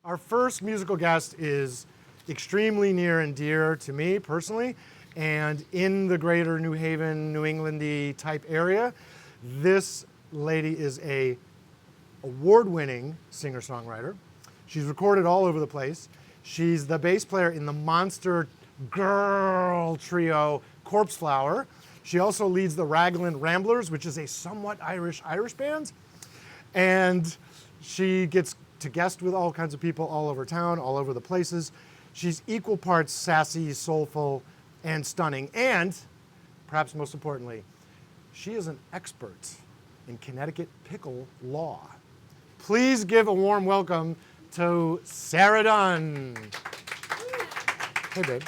Our first musical guest is extremely near and dear to me personally, and in the greater New Haven, New England-y type area. This lady is a award-winning singer-songwriter. She's recorded all over the place. She's the bass player in the monster girl trio Corpse Flower. She also leads the Raglan Ramblers, which is a somewhat Irish band. And she gets to guest with all kinds of people all over town, all over the places. She's equal parts sassy, soulful, and stunning. And, perhaps most importantly, she is an expert in Connecticut pickle law. Please give a warm welcome to Sarah Dunn. Hey, babe.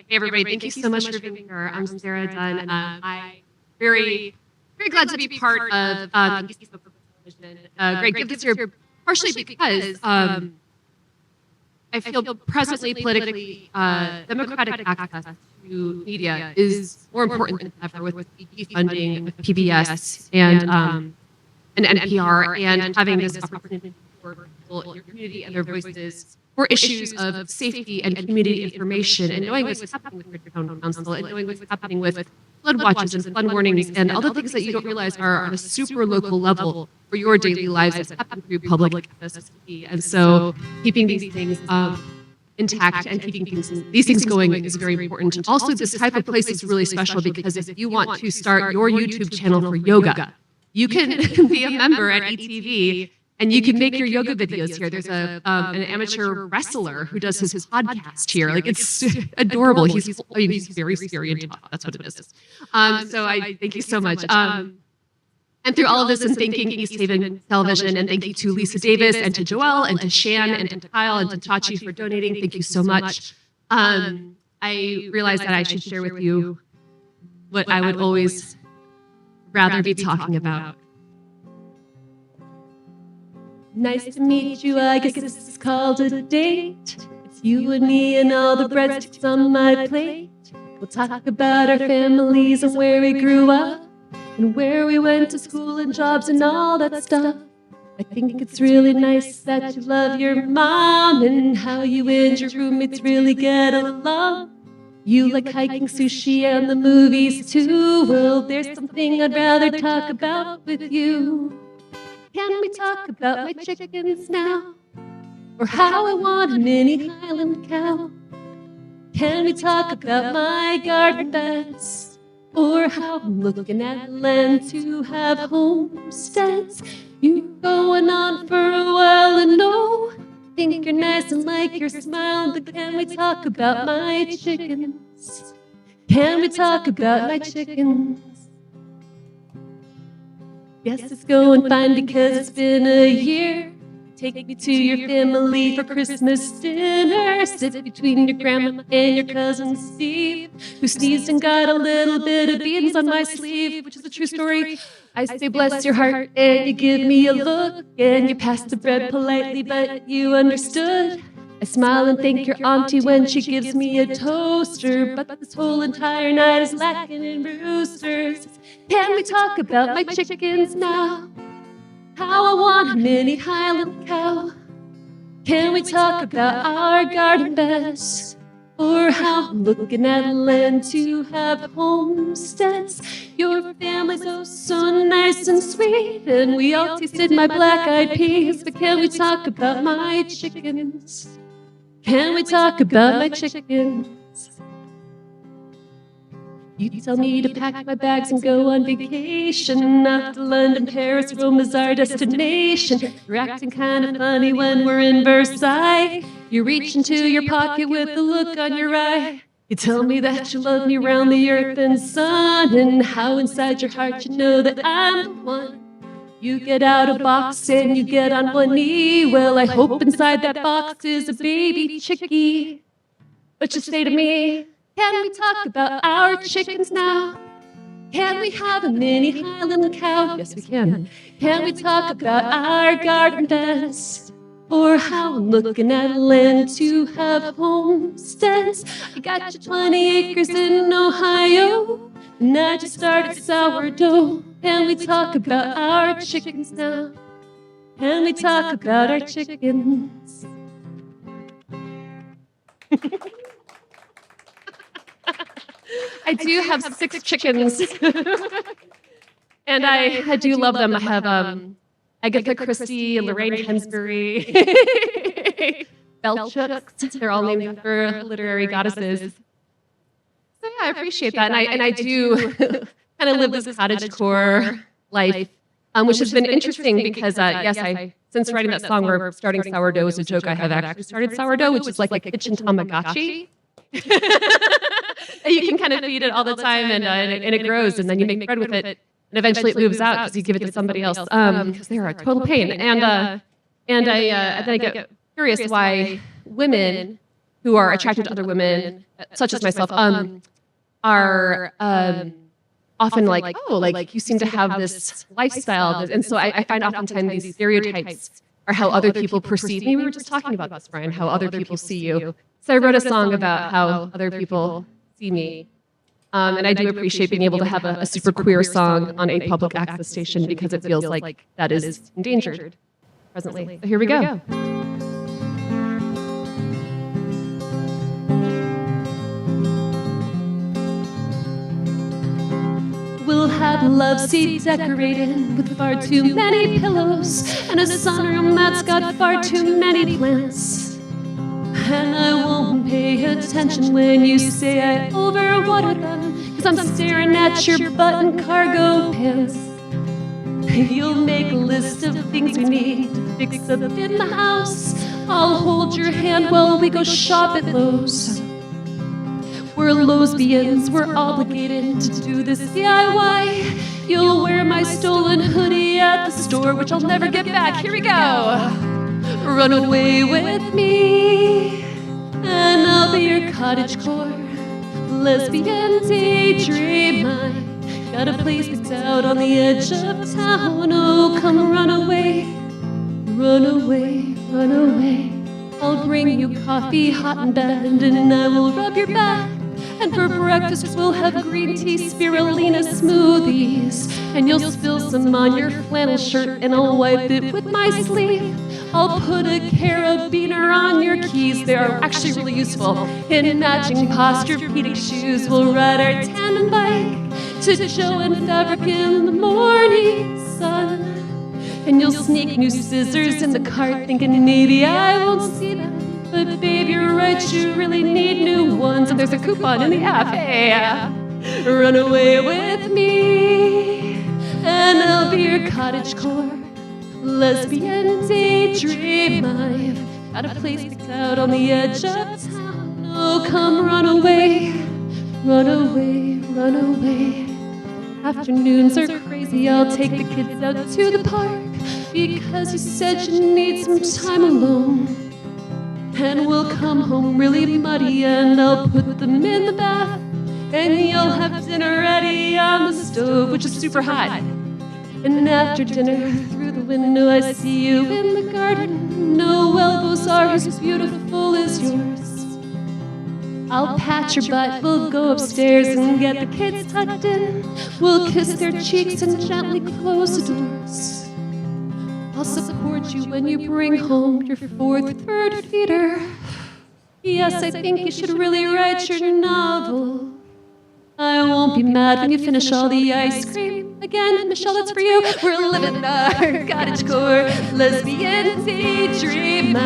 Hey everybody, thank you so much for being here. I'm Sarah Dunn. I'm very glad to be part of television. Great gift this year, partially because I feel presently politically democratic access to media is more important than ever with defunding PBS and NPR, and having this opportunity for people in your community and their voices for issues of safety and community information, and knowing what's happening with your town council, and knowing what's happening with flood watches and flood warnings, and all the things that you don't realize are on a super local level for your daily lives that happen through public FST. And so keeping these things intact and keeping these things going is very important. Also, this type of place is really special because if you want to start your YouTube channel for yoga, you can be a member at ETV. And you can make your yoga videos here. There's an amateur wrestler who does his podcast here. Like, it's adorable. He's very scary and tough. That's what it is. So I thank you so much. And through all of this, and thanking East Haven Television, and thank you to Lisa Davis, and to Joelle, and to Shan, and to Kyle, and to Tachi for donating. Thank you so much. I realized that I should share with you what I would always rather be talking about. Nice to meet you, I guess this is called a date. It's you and me and all the breadsticks on my plate. We'll talk about our families and where we grew up, and where we went to school and jobs and all that stuff. I think it's really nice that you love your mom, and how you and your roommates really get along. You like hiking, sushi, and the movies too. Well, there's something I'd rather talk about with you. Can we talk about my chickens now? Or how I want a mini Highland cow? Can we talk about my garden beds? Or how I'm looking at land to have homesteads? You're going on for a while and no, think you're nice and like your smile, but can we talk about my chickens? Can we talk about my chickens? Yes, it's going fine because it's been a year. Take me to your family for Christmas dinner. Sit between your grandma and your cousin Steve, who sneezed and got a little bit of beans on my sleeve, which is a true story. I say bless your heart and you give me a look, and you pass the bread politely but you understood. I smile and thank your auntie when she gives me a toaster, but this whole entire night is lacking in roosters. Can we talk about my chickens now? How I want a mini Highland cow? Can we talk about our garden beds? Or how I'm looking at land to have homesteads? Your family's oh so nice and sweet, and we all tasted my black-eyed peas, but can we talk about my chickens? Can we talk about my chickens? You tell me to pack my bags and go on vacation. Off to London, Paris, Rome is our destination. You're acting kind of funny when we're in Versailles. You reach into your pocket with a look on your eye. You tell me that you love me round the earth and sun, and how inside your heart you know that I'm the one. You get out a box and you get on one knee. Well, I hope inside that box is a baby chickie. But you say to me, can we talk about our chickens now? Can we have a mini Highland cow? Yes, we can. Can we talk about our garden beds? or how I'm looking at land to have homesteads. I got you 20 acres in Ohio, and I just started sourdough. And we talk about our chickens now, and we talk about our chickens. I do have 6 chickens, and I do love them. I have Agatha Christie, Lorraine Hemsbury, Belchooks. They're all named after literary goddesses. So yeah, I appreciate that, and I do kind of live this cottagecore life, which has been interesting because yes, since writing that song where starting sourdough is a joke, I have actually started sourdough, which is like a kitchen Tamagotchi. You can kind of feed it all the time, and it grows, and then you make bread with it, and eventually it moves out because you give it to somebody else because they are a total pain. And then I get curious why women who are attracted to other women, such as myself, are often like, oh, like you seem to have this lifestyle, and so I find oftentimes these stereotypes are how other people perceive me. We were just talking about this, Brian, how other people see you. So I wrote a song about how other people see me. And I do appreciate being able to have a super queer song on a public access station because it feels like that is endangered presently. So here we go. We'll have love seat decorated with far too many pillows and a sunroom that's got far too many plants. And I won't pay attention when you say I overwater them, 'cause I'm staring at your button cargo pants. You'll make a list of things we need to fix up in the house. I'll hold your hand while we go shop at Lowe's. We're lesbians, we're obligated to do this DIY. You'll wear my stolen hoodie at the store, which I'll never get back. Here we go. Run away with me, and I'll be your cottagecore lesbian daydream. I got a place picked out on the edge of town. Oh, come run away, run away, run away. I'll bring you coffee hot in bed, and I will rub your back. And for breakfast we'll have green tea spirulina smoothies, and you'll spill some on your flannel shirt, and I'll wipe it with my sleeve. I'll put a carabiner on your keys. They are actually really useful in matching posturepedic shoes. We'll ride our tandem bike to Joe and Fabric in the morning sun, and you'll sneak new scissors in the cart thinking maybe I won't see them. But babe, you're right, you really need new ones. And there's a coupon in the app. Hey, run away with me, and I'll be your cottagecore lesbian daydream. I've got a place picked out on the edge of town. Oh, come run away, run away, run away. Afternoons are crazy, I'll take the kids out to the park because you said you need some time alone. And we'll come home really muddy, and I'll put them in the bath, and you'll have dinner ready on the stove, which is super hot. And after dinner, through the window, I see you in the garden. No elbows are as beautiful as yours. I'll pat your butt, we'll go upstairs and get the kids tucked in. We'll kiss their cheeks and gently close the doors. I'll support you when you bring home your 4th bird feeder. Yes, I think you should really write your novel. I won't be mad when you finish all the ice cream. Again, Michelle, that's for you. We're living our cottagecore lesbian daydream.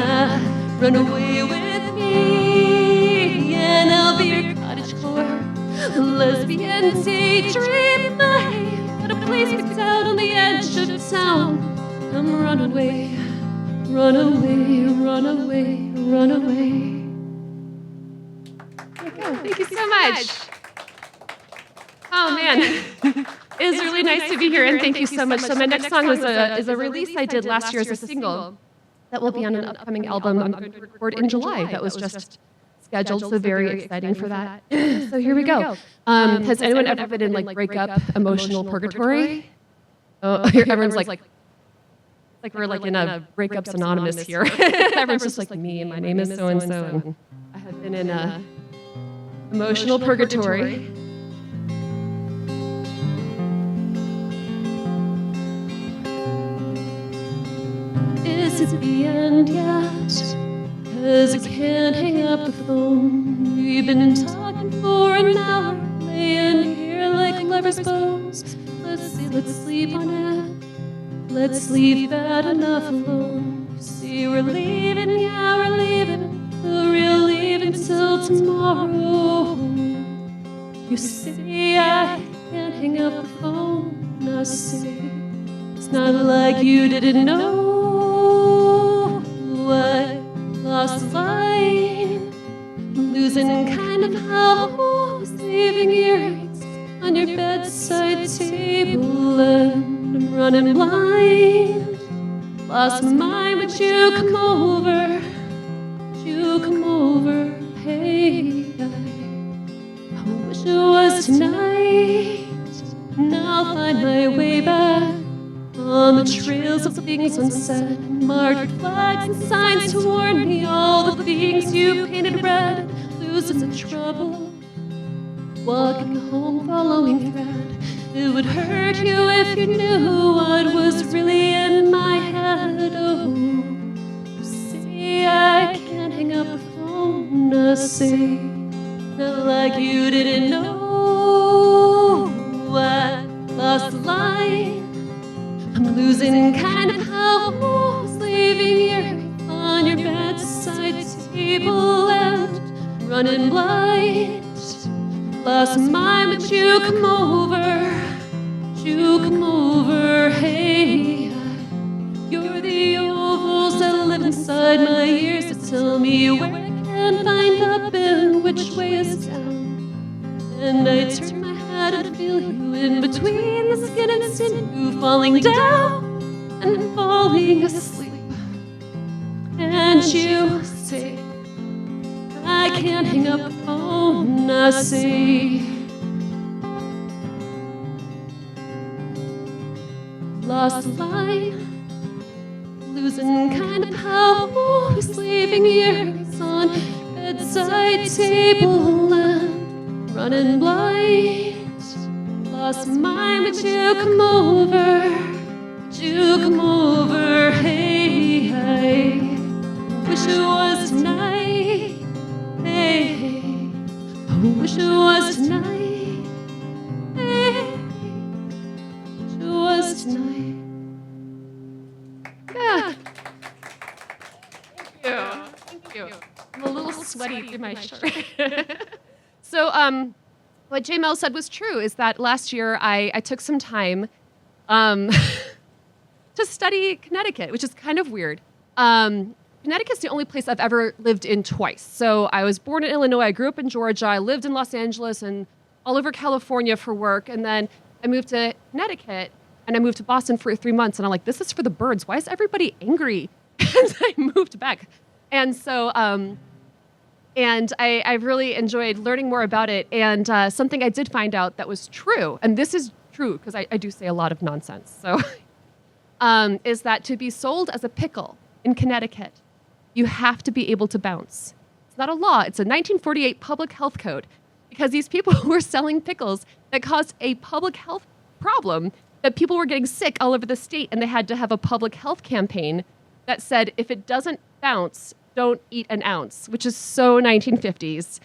Run away with me, and I'll be your cottagecore lesbian daydream. I got a place picked out on the edge of town. Come run away, run away, run away, run away. Thank you so much. Oh man, it was really nice to be here, and thank you so much. So my next song is a release I did last year as a single that will be on an upcoming album I'm going to record in July. That was just scheduled, so very exciting for that. So here we go. Has anyone ever been in like breakup, emotional purgatory? Oh, everyone's like. like we're like in a Breakups Anonymous here. Everyone's just like me, and my name is so-and-so, and I have been in a emotional purgatory. Is it the end yet? 'Cause I can't hang up the phone. We've been talking for an hour, laying here like lovers' bones. Let's sleep on it. Let's leave that enough alone. You see, we're leaving, yeah, we're leaving. The real leaving till tomorrow. You say I can't hang up the phone. I say it's not like you didn't know. I lost the line, losing kind of house, leaving earrings on your bedside table, and I'm running blind. Lost my mind, would you come over? Would you come over? Hey, I wish it was tonight, and I'll find my way back on the trails of things unsaid, marked flags and signs to warn me all the things you painted red, losing the trouble, walking home following thread. It would hurt you if you knew what was really in my head. Oh, you say I can't hang up the phone. I say, not like you didn't know. I lost the line. I'm losing kind of house, leaving earrings on your bedside table, and running blind. Lost my mind, would you come over? Would you come over? Hey, you're the ovals that live inside my ears to tell me where I can find up and which way is down. And I turn my head and feel you in between the skin and sinew, falling down and falling asleep. And you say, I can't hang up the phone. I say, lost the line, losing kind of house, leaving earrings on bedside table, and running blind. Lost my mind, would you come over? Would you come over? Hey, I wish it was tonight. Hey, I wish it was tonight. Hey, wish it was tonight. Yeah. Thank you. I'm a little sweaty through my shirt. So, what J. Mel said was true, is that last year I took some time to study Connecticut, which is kind of weird. Connecticut's the only place I've ever lived in twice. So I was born in Illinois, I grew up in Georgia, I lived in Los Angeles and all over California for work, and then I moved to Connecticut, and I moved to Boston for 3 months, and I'm like, this is for the birds. Why is everybody angry? And I moved back. And so, and I've really enjoyed learning more about it. And something I did find out that was true, and this is true because I do say a lot of nonsense, so, is that to be sold as a pickle in Connecticut, you have to be able to bounce. It's not a law, it's a 1948 public health code, because these people were selling pickles that caused a public health problem, that people were getting sick all over the state, and they had to have a public health campaign that said, if it doesn't bounce, don't eat an ounce, which is so 1950s.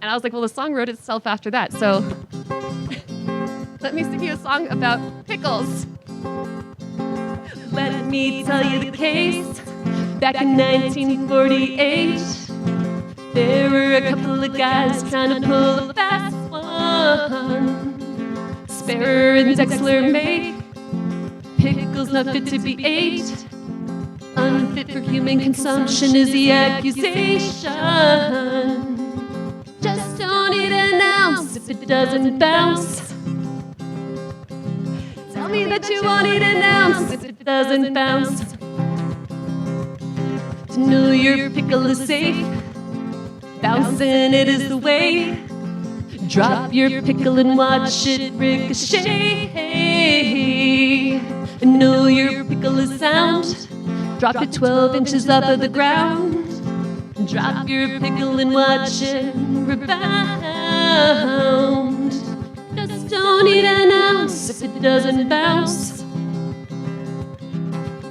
And I was like, well, the song wrote itself after that, so let me sing you a song about pickles. Let me tell you the case. Back in 1948, there were a couple of guys trying to pull a fast one. Sparrow and Dexler make pickles not fit to be ate. Unfit for human consumption is the accusation. Just don't eat an ounce if it doesn't bounce. Tell me that you won't eat an ounce if it doesn't bounce. To know your pickle is safe, bouncing it is the way. Drop your pickle and watch it ricochet. Know your pickle pickle is sound. Drop it 12 inches off of the ground. Drop your pickle and watch it rebound. Just don't eat an ounce if it doesn't bounce.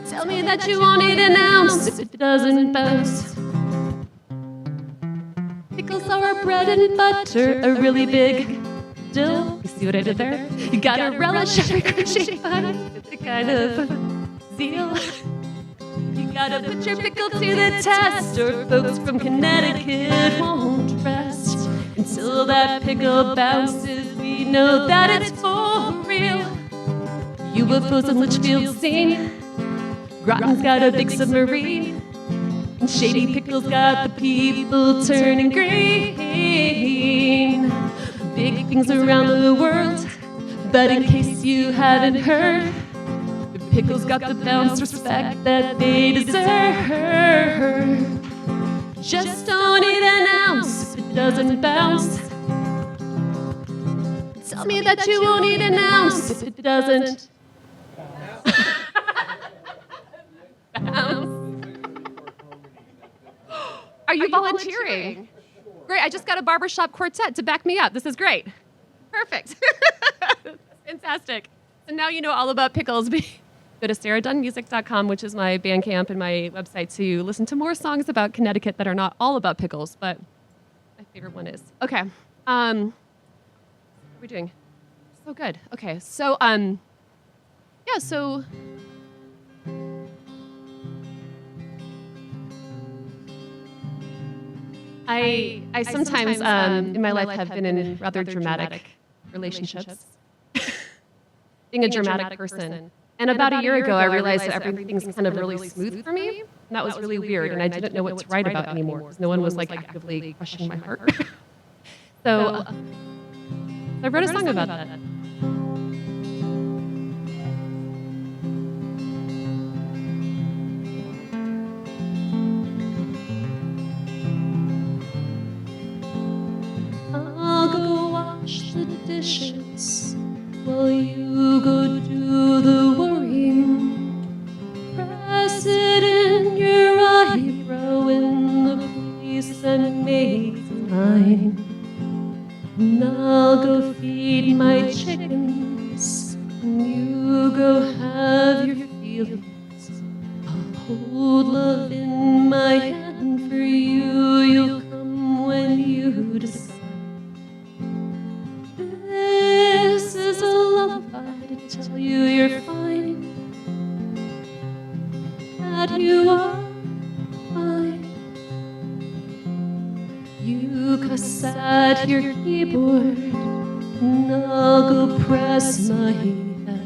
Tell me that you won't eat an ounce if it doesn't bounce. Pickles are a bread and butter, a really big deal. You see what I did there? You gotta relish every crochet bite with the kind of zeal. You gotta put your pickle to the test, or folks from Connecticut won't rest until that pickle bounces. We know that it's for real. UFOs in Litchfield scene. Groton's got a big submarine. And Shady Pickles got the people turning green. Big things around the world, but in case you haven't heard, the pickles got the bounce respect that they deserve. Just don't eat an ounce if it doesn't bounce. Tell me that you won't eat an ounce if it doesn't bounce. Are you volunteering? Great, I just got a barbershop quartet to back me up. This is great. Perfect. Fantastic. So now you know all about pickles. Go to sarahdunnmusic.com, which is my Bandcamp and my website, to listen to more songs about Connecticut that are not all about pickles, but my favorite one is. Okay. What are we doing? So good. Okay, so, yeah, so... I sometimes in my life have been in rather dramatic relationships. Being a dramatic person. And about a year ago, I realized that everything's kind of really smooth for me. And that was really weird, and I didn't know what to write about anymore, because no one was like actively crushing my heart. So I wrote a song about that. The dishes while you go do the worrying. Press it in your eyebrow in the place that makes a line. And I'll go feed my chickens, and you go have your feelings. I'll hold love in my hand for you. You'll come when you decide. This is a lullaby to tell you you're fine, that you are fine. You cuss at your keyboard, and I'll go press my head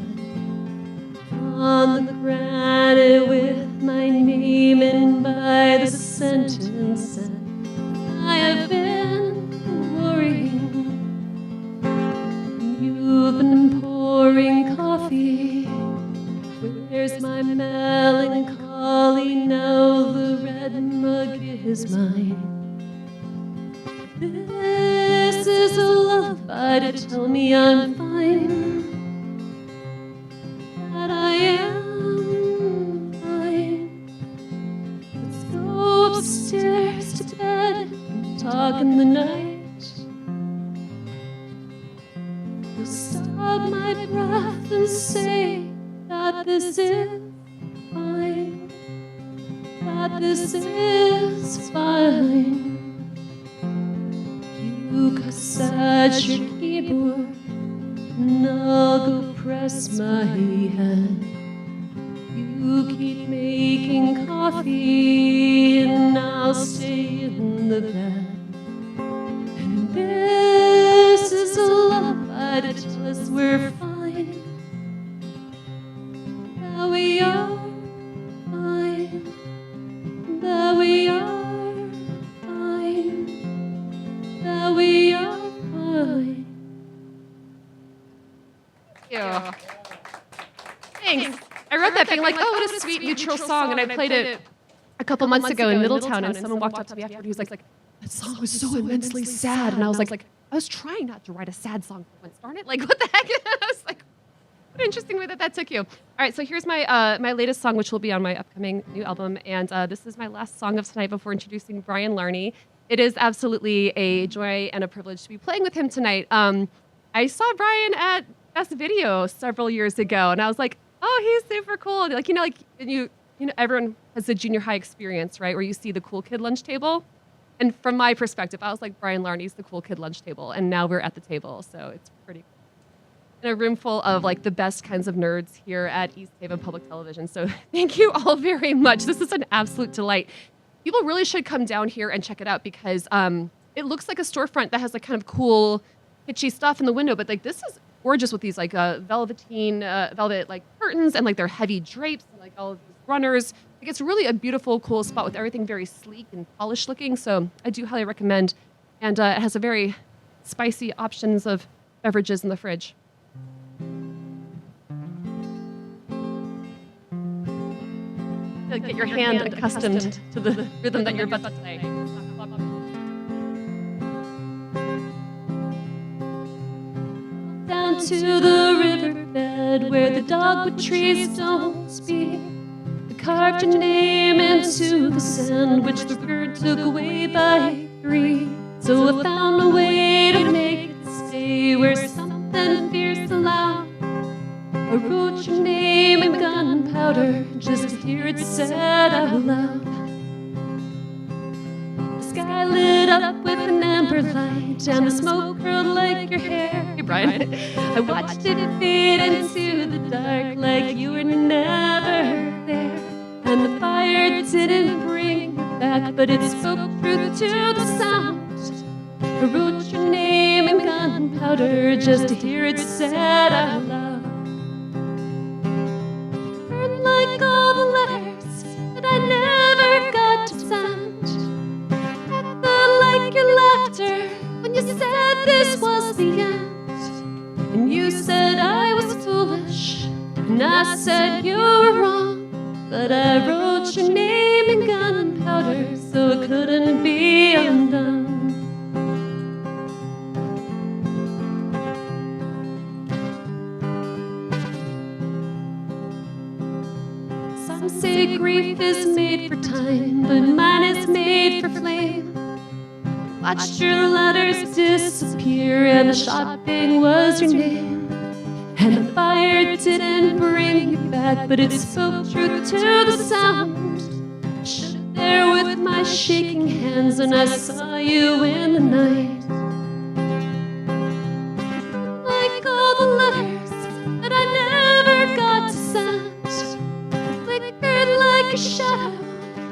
on the granite with my name in by the sentence. And I have been worrying. You've been pouring coffee. Where's my melancholy now? The red mug is mine. This is a lullaby to tell me I'm fine, that I am fine. Let's go upstairs to bed and talk in the night. Stop my breath and say that this is fine, that this is fine. You cuss at your keyboard, and I'll go press my hand. You keep making coffee, and I'll stay in the bed. And this is a lullaby to tell us we're fine, that we are fine, that we are fine, that we are fine. Thank you. Thanks. I wrote that being like, oh, what a sweet neutral song, and I played it a couple months ago in Middletown, and someone walked up to me afterward. He was like, that song was so immensely sad, and I was like, I was trying not to write a sad song for once, darn it. Like, what the heck? I was like, What an interesting way that took you. All right, so here's my my latest song, which will be on my upcoming new album, and this is my last song of tonight before introducing Brian Larney. It is absolutely a joy and a privilege to be playing with him tonight. I saw Brian at Best Video several years ago, and I was like, oh, he's super cool. Like, you know, everyone has a junior high experience, right, where you see the cool kid lunch table. And from my perspective, I was like, Brian Larney's the cool kid lunch table, and now we're at the table, so it's pretty cool. In a room full of like the best kinds of nerds here at East Haven Public Television. So thank you all very much. This is an absolute delight. People really should come down here and check it out because it looks like a storefront that has like kind of cool, kitschy stuff in the window, but like this is gorgeous with these like velvet like curtains and like their heavy drapes and like all of these runners. Like, it's really a beautiful, cool spot with everything very sleek and polished looking. So I do highly recommend. And it has a very spicy options of beverages in the fridge. Get your hand accustomed to the rhythm that you're about to play. Down to the riverbed where the dogwood trees don't speak. I carved your name into the sand which the bird took away by 3. So I found a way to make it stay where something fierce aloud. I wrote your name in gunpowder just to hear it said out loud. The sky lit up with an amber light and the smoke curled like your hair. Hey, Brian. I watched it fade into the dark like you were never there. And the fire didn't bring you back, but it spoke truth to the sound. I wrote your name in gunpowder just to hear it said out loud. Like all the letters that I never got to send. Echo like your laughter when you said this was the end. And you said I was foolish, and I said you were wrong. But I wrote your name in gunpowder so it couldn't be undone. Some say grief is made for time, but mine is made for flame. Watched your letters disappear and the shopping was your name. And the fire didn't bring you back, but it spoke truth to the sound. I stood there with my shaking hands and I saw you in the night. Like all the letters that I never got to send. Like a shadow,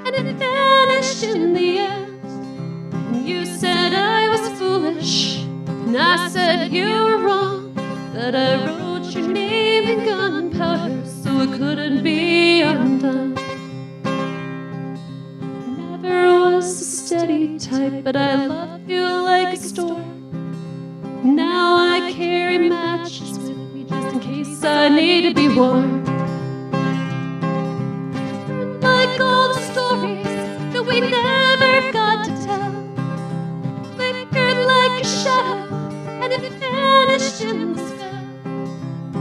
and it vanished in the end. And you said I was foolish, and I said you were wrong. That I wrote your name in gunpowder so it couldn't be undone. Never was a steady type, but I loved you like a storm. Now I carry matches with me just in case I need to be warm. Like all the stories that we never got to tell, flickered like a shadow and it vanished in the sky.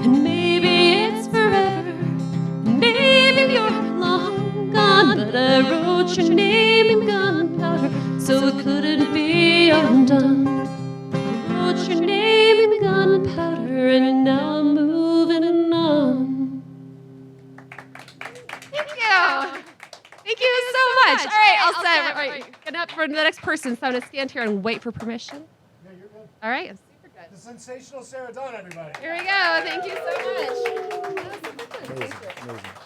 And maybe it's forever, maybe you're long gone, but I wrote your name in gunpowder so it couldn't be undone. I wrote your name in gunpowder and now I'm moving on. Thank you. Thank you so much. All right, I'll say. All right, get up for the next person. So I'm going to stand here and wait for permission. Yeah, you're good. All right, I'm super good. The sensational Sarah Dunn, everybody. Here we go. Thank you so much. Amazing.